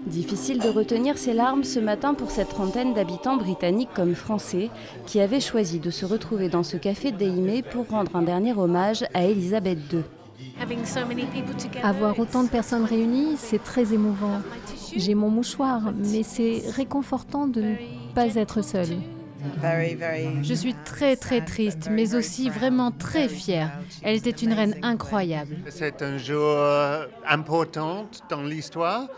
Difficile de retenir ses larmes ce matin pour cette trentaine d'habitants britanniques comme français qui avaient choisi de se retrouver dans ce café d'Eimé pour rendre un dernier hommage à Élisabeth II. Avoir autant de personnes réunies, c'est très émouvant. J'ai mon mouchoir, mais c'est réconfortant de ne pas être seule. Je suis très très triste, mais aussi vraiment très fière. Elle était une reine incroyable. C'est un jour important dans l'histoire.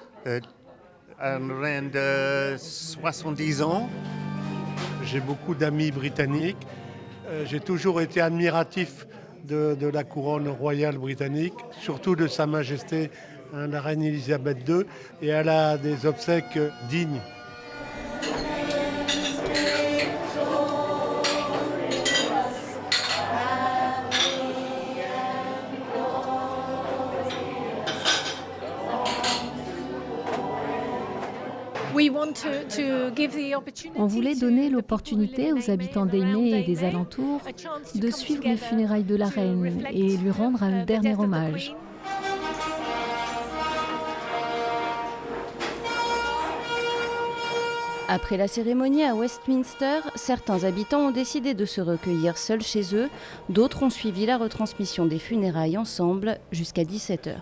Une reine de 70 ans. J'ai beaucoup d'amis britanniques. J'ai toujours été admiratif de la couronne royale britannique, surtout de Sa Majesté la reine Élisabeth II, et elle a des obsèques dignes. On voulait donner l'opportunité aux habitants d'Eimé et des alentours de suivre les funérailles de la reine et lui rendre un dernier hommage. Après la cérémonie à Westminster, certains habitants ont décidé de se recueillir seuls chez eux, d'autres ont suivi la retransmission des funérailles ensemble jusqu'à 17h.